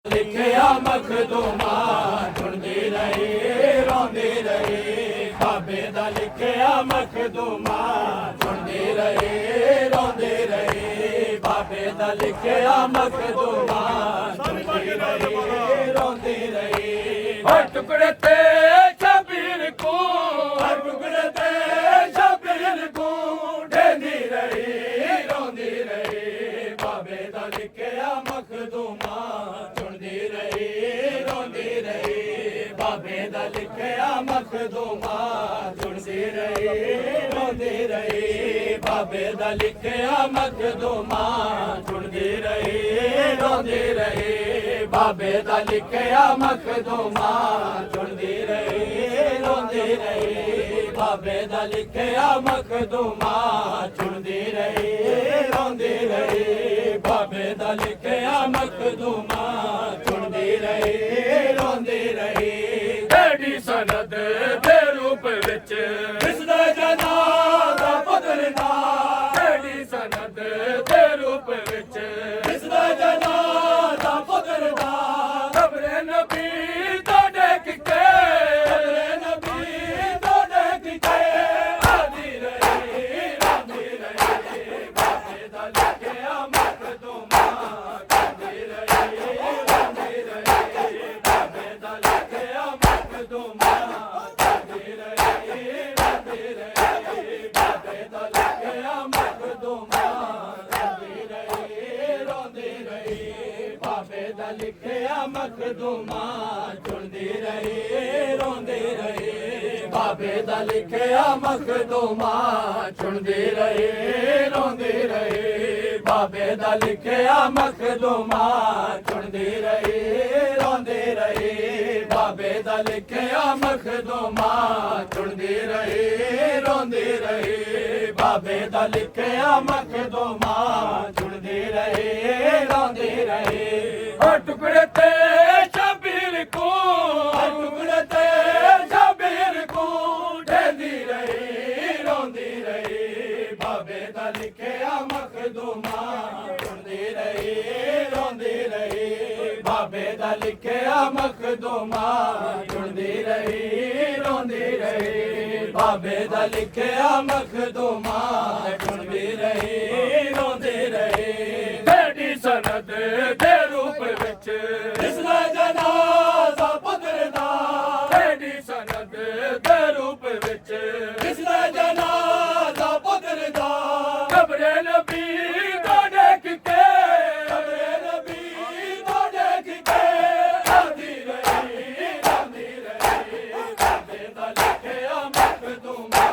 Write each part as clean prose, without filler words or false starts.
ਲਿਖਿਆ ਮਖਦੂਮਾ ਸੁਣਦੇ ਰਹੇ ਰੋਂਦੇ ਰਹੇ ਬਾਬੇ ਦਾ ਲਿਖਿਆ ਮਖਦੂਮਾ ਸੁਣਦੇ ਰਹੇ ਰੋਂਦੇ ਰਹੇ ਬਾਬੇ ਦਾ ਲਿਖਿਆ ਮਖਦੂਮਾ ਸੁਣਦੇ ਰਹੇ ਰੋਂਦੇ ਰਹੇ ਹਰ ਟੁਕੜੇ ਤੇ ਸ਼ਬੀਰ ਕੋ ਹਰ ਟੁਕੜੇ ਤੇ ਸ਼ਬੀਰ ਕੋ ਢੇਂਦੀ ਰਹੀ ਰੋਂਦੀ ਰਹੀ ਬਾਬੇ ਦਾ ਲਿਖਿਆ ਮਖਦੂਮਾ ਬਾਬੇ ਦਾ ਲਿਖਿਆ ਮਖਦੂਮਾ ਸੁਣਦੇ ਰਹੇ ਰੋਂਦੇ ਰਹੇ ਬਾਬੇ ਦਾ ਲਿਖਿਆ ਮਖਦੂਮਾ ਸੁਣਦੇ ਰਹੇ ਰੋਂਦੇ ਰਹੇ ਬਾਬੇ ਦਾ ਲਿਖਿਆ ਮਖਦੂਮਾ ਸੁਣਦੇ ਰਹੇ ਰੋਂਦੇ ਰਹੇ ਬਾਬੇ ਦਾ ਲਿਖਿਆ ਮਖਦੂਮਾ ਸੁਣਦੇ ਰਹੇ ਰੋਂਦੇ ਰਹੇ ਬਾਬੇ ਦਾ ਲਿਖਿਆ ਮਖਦੂਮਾ ਸੁਣਦੇ ਰਹੇ ਰੋਂਦੇ ਰਹੇ ਸਨਦ ਦੇ ਰੂਪ ਵਿੱਚ ਦਿਸਦਾ ਜਨਾਜ਼ਾ ਬਦਲਦਾ ਕਿਹੜੀ ਸਨਦ ਦੇ ਰੂਪ ਵਿੱਚ ਦਿਸਦਾ ਜਨਾਜ਼ਾ ਬਦਲਦਾ ਕਬਰੇ ਨਬੀ ਤੋਂ ਡੇਕ ਕੇ ਕਬਰੇ ਨਬੀ ਤੋਂ ਡੇਕ ਕੇ ਆਦੀ ਰਹੀ ਰਾਂਦੀ ਰਹੀ ਬਾਬੇ ਦਾ ਲਿਖਿਆ ਮਖਦੂਮਾ ਕਰਦੀ ਰਹੀ ਰਾਂਦੀ ਰਹੀ ਬਾਬੇ ਦਾ ਲਿਖਿਆ ਮਖਦੂਮਾ ਲਿਖਿਆ ਮਖਦੂਮਾ ਸੁਣਦੇ ਰਹੇ ਰੋਂਦੇ ਰਹੇ ਬਾਬੇ ਦਾ ਲਿਖਿਆ ਮਖਦੂਮਾ ਸੁਣਦੇ ਰਹੇ ਰੋਂਦੇ ਰਹੇ ਬਾਬੇ ਦਾ ਲਿਖਿਆ ਮਖਦੂਮਾ ਸੁਣਦੇ ਰਹੇ ਰੋਂਦੇ ਰਹੇ ਬਾਬੇ ਦਾ ਲਿਖਿਆ ਮਖਦੂਮਾ ਸੁਣਦੇ ਰਹੇ ਰੋਂਦੇ ਰਹੇ ਬਾਬੇ ਦਾ ਲਿਖਿਆ ਮਖਦੂਮਾ ਸੁਣਦੇ ਰਹੇ ਰੋਂਦੇ ਰਹੇ ਟੁਕੜੇ ਤੇ ਸ਼ਬੀਰ ਕੋ ਟੁਕੜੇ ਤੇ ਸ਼ਬੀਰ ਕੋ ਢੇਂਦੀ ਰਹੀ ਰੋਂਦੀ ਰਹੀ ਬਾਬੇ ਦਾ ਲਿਖਿਆ ਮਖਦੂਮਾ ਸੁਣਦੇ ਰਹੇ ਰੋਂਦੇ ਰਹੇ ਬਾਬੇ ਦਾ ਲਿਖਿਆ ਮਖਦੂਮਾ ਸੁਣਦੇ ਰਹੇ ਰੋਂਦੇ ਰਹੇ ਬਾਬੇ ਦਾ ਲਿਖਿਆ ਮਖਦੂਮਾ ਸੁਣਦੇ ਰਹੇ ਰੋਂਦੇ ਰਹੇ ਕਿਹੜੀ ਸਨਦ ਦੇ ਰੂਪ ਵਿੱਚ ਦਿਸਦਾ ਜਨਾਜ਼ਾ ਬਦਲਦਾ ਕਿਹੜੀ ਸਨਦ ਦੇ ਰੂਪ ਵਿੱਚ ਦਿਸਦਾ ਜਨਾਜ਼ਾ ਬਦਲਦਾ ਕਬਰੇ ਨਬੀ ਤੋਂ ਡੇਕ ਕੇ ਕਬਰੇ ਨਬੀ ਤੋਂ ਡੇਕ ਕੇ ਆਦੀ ਰਹੀ ਰਾਂਦੀ ਰਹੀ ਬਾਬੇ ਦਾ ਲਿਖਿਆ ਮਖਦੂਮਾ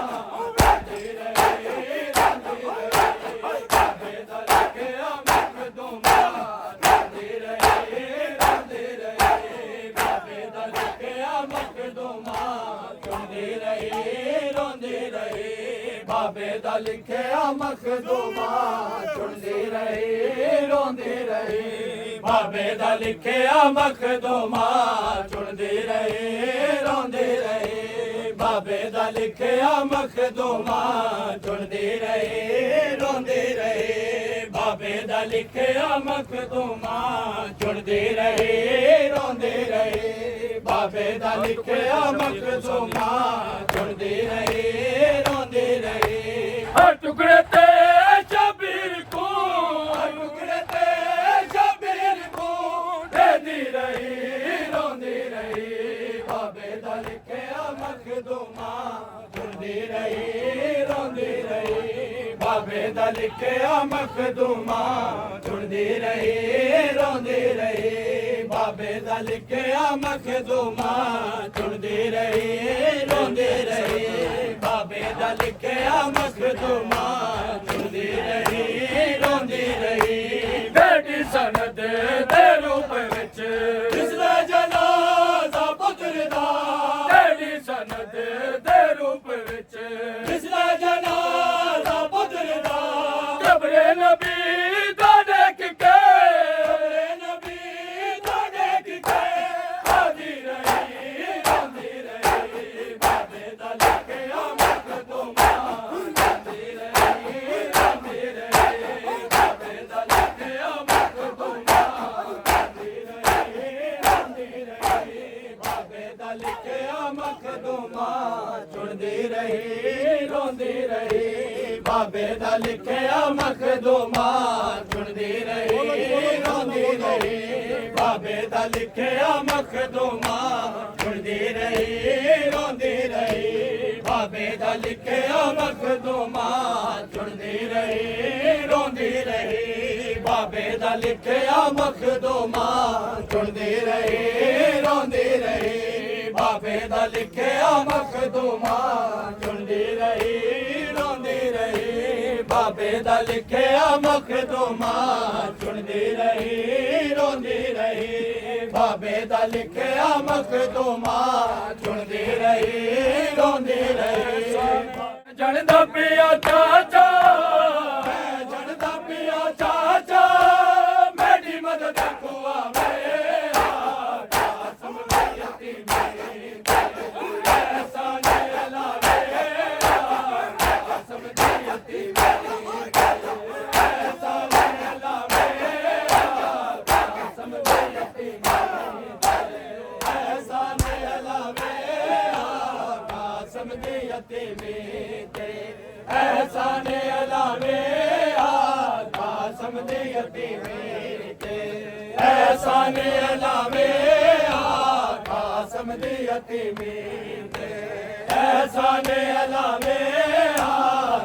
ਰਾਂਦੀ ਰਹੀ ਰਾਂਦੀ ਰਹੀ ਬਾਬੇ ਦਾ ਲਿਖਿਆ ਮਖਦੂਮਾ ਰਾਂਦੀ ਰਹੀ ਰਾਂਦੀ ਰਹੀ ਬਾਬੇ ਦਾ ਲਿਖਿਆ ਮਖਦੂਮਾ ਸੁਣਦੇ ਰਹੇ ਰੋਂਦੇ ਰਹੇ ਬਾਬੇ ਦਾ ਲਿਖਿਆ ਮਖਦੂਮਾ ਸੁਣਦੇ ਰਹੇ ਰੋਂਦੇ ਰਹੇ ਬਾਬੇ ਦਾ ਲਿਖਿਆ ਮਖਦੂਮਾ ਸੁਣਦੇ ਰਹੇ ਰੋਂਦੇ ਰਹੇ ਬਾਬੇ ਦਾ ਲਿਖਿਆ ਮਖਦੂਮਾ ਸੁਣਦੇ ਰਹੇ ਰੋਂਦੇ ਰਹੇ ਬਾਬੇ ਦਾ ਲਿਖਿਆ ਮਖਦੂਮਾ ਸੁਣਦੇ ਰਹੇ ਰੋਂਦੇ ਰਹੇ ਬਾਬੇ ਦਾ ਲਿਖਿਆ ਮਖਦੂਮਾ ਸੁਣਦੇ ਰਹੇ ਰੋਂਦੇ ਰਹੇ ਹਰ ਟੁਕੜੇ ਤੇ ਸ਼ਬੀਰ ਕੋ ਹਰ ਟੁਕੜੇ ਤੇ ਸ਼ਬੀਰ ਕੋ ਢੇਂਦੀ ਰਹੀ ਰੋਂਦੀ ਰਹੀ ਬਾਬੇ ਦਾ ਲਿਖਿਆ ਮਖਦੂਮਾ ਸੁਣਦੇ ਰਹੇ ਰੋਂਦੇ ਰਹੇ ਬਾਬੇ ਦਾ ਲਿਖਿਆ ਮਖਦੂਮਾ ਸੁਣਦੇ ਰਹੇ ਰੋਂਦੇ ਰਹੇ ਬਾਬੇ ਦਾ ਲਿਖਿਆ ਮਖਦੂਮਾ ਸੁਣਦੇ ਰਹੇ ਰੋਂਦੇ ਰਹੇ ਬਾਬੇ ਦਾ ਲਿਖਿਆ ਮਖਦੂਮਾ ਸੁਣਦੇ ਰਹੇ ਰੋਂਦੇ ਰਹੇ ਬੇਟੀ ਸਨਦ ਦੇ ਰੂਪ ਵਿੱਚ ਦਿਸਦਾ ਜਨਾਜ਼ਾ ਬਦਲਦਾ ਬੇਟੀ ਸਨਦ ਦੇ ਰੂਪ ਵਿੱਚ ਦਿਸਦਾ ਜਨਾਜ਼ਾ ਬਦਲਦਾ ਕਬਰੇ ਨਬੀ ਤੋਂ ਡੇਕ ਕੇ ਕਬਰੇ ਨਬੀ ਤੋਂ ਡੇਕ ਕੇ ਆਦੀ ਰਹੀ ਰੋਂਦੀ ਰਹੀ ਬਾਬੇ ਦਾ ਲਿਖਿਆ ਮਖਦੂਮਾ ਸੁਣਦੇ ਰਹੇ ਰੋਂਦੇ ਰਹੇ ਬਾਬੇ ਦਾ ਲਿਖਿਆ ਮਖਦੂਮਾ ਚੁਣਦੀ ਰਹੀ ਰੋਂਦੀ ਰਹੀ ਬਾਬੇ ਦਾ ਲਿਖਿਆ ਮਖਦੂਮਾ ਚੁਣਦੀ ਰਹੀ ਰੋਂਦੀ ਰਹੀ ਬਾਬੇ ਦਾ ਲਿਖਿਆ ਮਖਦੂਮਾ ਚੁਣਦੀ ਰਹੀ ਰੋਂਦੀ ਰਹੀ ਬਾਬੇ ਦਾ ਲਿਖਿਆ ਮਖਦੂਮਾ ਚੁਣਦੀ ਰਹੀ ਰੋਂਦੀ ਰਹੀ ਬਾਬੇ ਦਾ ਲਿਖਿਆ ਮਖਦੂਮਾ ਚੁਣਦੀ ਰਹੀ ਰੋਂਦੀ ਰਹੀ ਬਾਬੇ ਦਾ ਲਿਖਿਆ ਮਖਦੂਮਾ ਚੁਣਦੀ ਰਹੀ ਰੋਂਦੀ ਰਹੀ ਬਾਬੇ ਦਾ ਲਿਖਿਆ ਮਖਦੂਮਾ ਚੁਣਦੀ ਰਹੀ ਰੋਂਦੀ ਰਹੀ ਜਣਦਾ ਪਿਆ ਚਾਚਾ ਮੈਂ ਜਣਦਾ ਪਿਆ ਚਾਚਾ ਮੇਰੀ ਮਦਦ ਕੋ ਆਵੇ ਕਾਸਮ ਦੀ ਯਤੀਮੀ ਐਸਾ ਨੇ ਲਾਵੇ ਕਾਸਮ ਦੀ ਯਤੀਮੀ ਐਸਾ ਨੇ ਲਾਵੇ ਕਾਸਮ ਦੀ ਯਤੀਮੀ ਐਸਾ ਨੇ ਲਾਵੇ ਕਾਸਮ ਦੀ ਯਤੀਮੀ ਐਸਾ ਨੇ ਲਾਵੇ ਕਾਸਮ ਦੀ ਯਤੀਮੀ ਐਸਾ ਨੇ ਲਾਵੇ ਕਾਸਮ ਦੀ ਯਤੀਮੀ ਐਸਾ ਨੇ ਲਾਵੇ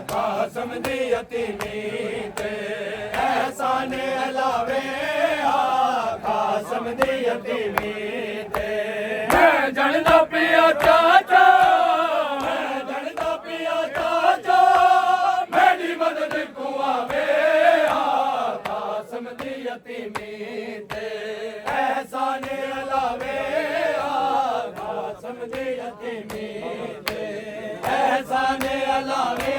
ਕਾਸਮ ਦੀ ਯਤੀਮੀ ਐਸਾ ਨੇ ਲਾਵੇ ਕਾਸਮ ਦੀ ਯਤੀਮੀ ਮੈਂ ਜਣਦਾ ਪਿਆ ਚਾਚਾ ਮੈਂ ਜਣਦਾ ਪਿਆ ਚਾਚਾ ਮੇਰੀ ਮਦਦ ਕੋ ਆਵੇ ਕਾਸਮ ਦੀ ਯਤੀਮੀ ਐਸਾ ਨੇ ਲਾਵੇ ਕਾਸਮ ਦੀ ਯਤੀਮੀ ਐਸਾ ਨੇ ਲਾਵੇ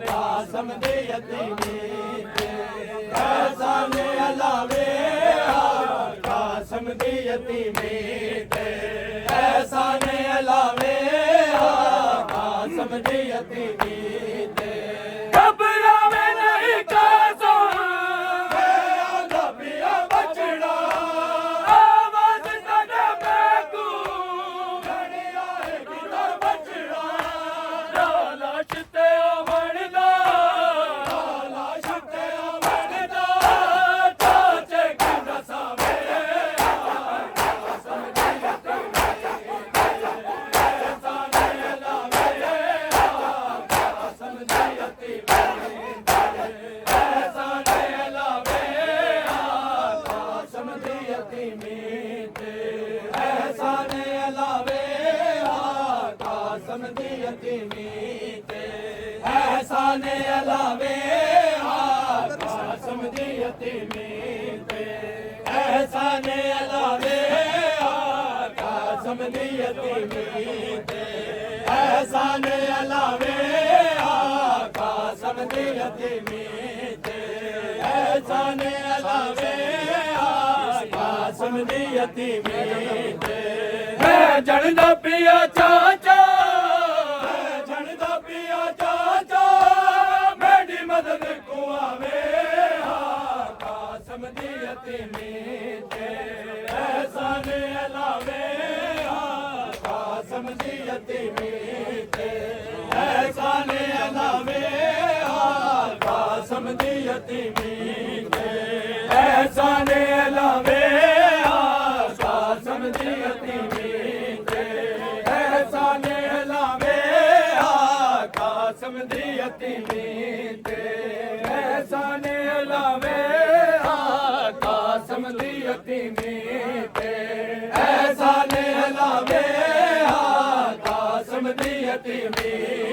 ਕਾਸਮ ਦੀ ਯਤੀਮੀ ਐਸਾ ਨੇ ਲਾਵੇ ਕਾਸਮ ਦੀ ਯਤੀਮੀ ਐਸਾ ਨੇ ਲਾਵੇ ਕਾਸਮ ਦੀ ਯਤੀਮੀ ਘਬਰਾਵੇ ਨਹੀਂ ਕਾਸਮ ਮੈਂ ਆਂਦਾ ਪਿਆ ਬਚੜਾ ਆਵਾਜ਼ ਤਨੇ ਬੇਕੂ ਗਣੀ ਆਏਗੀ ਨਾ ਬਚੜਾ ਲਾਸ਼ ਤੇ ਆਵਣ ਦਾ ਲਾਸ਼ ਤੇ ਆਵਣ ਦਾ ਚਾਚੇ ਕੀ ਦਸਾਵੇ ਕਾਸਮ ਦੀ ਯਤੀਮੀ ਐਸਾ ਨੇ ਲਾਵੇ ਕਾਸਮ ਦੀ ਯਤੀਮੀ ਐਸਾ ਨੇ ਲਾਵੇ ਕਾਸਮ ਦੀ ਯਤੀਮੀ ਐਸਾ ਨੇ ਲਾਵੇ ਕਾਸਮ ਦੀ ਯਤੀਮੀ ਐਸਾ ਨੇ ਲਾਵੇ ਕਾਸਮ ਦੀ ਯਤੀਮੀ ਐਸਾ ਨੇ ਲਾਵੇ ਕਾਸਮ ਦੀ ਯਤੀਮੀ ਐਸਾ ਨੇ ਲਾਵੇ ਕਾਸਮ ਦੀ ਯਤੀਮੀ ਐਸਾ ਨੇ ਲਾਵੇ ਕਾਸਮ ਦੀ ਯਤੀਮੀ ਮੈਂ ਜਣਦਾ ਪਿਆ ਚਾਚਾ ਮੈਂ ਜਣਦਾ ਪਿਆ ਚਾਚਾ ਮੇਰੀ ਮਦਦ ਕੋ ਆਵੇ ਕਾਸਮ ਦੀ ਯਤੀਮੀ ਐਸਾ ਨੇ ਲਾਵੇ ਕਾਸਮ ਦੀ ਯਤੀਮੀ ਐਸਾ ਨੇ ਲਾਵੇ ਕਾਸਮ ਦੀ ਯਤੀਮੀ ਐਸਾ ਨੇ ਲਾਵੇ ਕਾਸਮ ਦੀ ਯਤੀਮੀ ਐਸਾ ਨੇ ਲਾਵੇ ਕਾਸਮ ਦੀ ਯਤੀਮੀ ਐਸਾ ਨੇ ਲਾਵੇ ਕਾਸਮ ਦੀ ਯਤੀਮੀ ਐਸਾ ਨੇ ਲਾਵੇ ਕਾਸਮ ਦੀ ਯਤੀਮੀ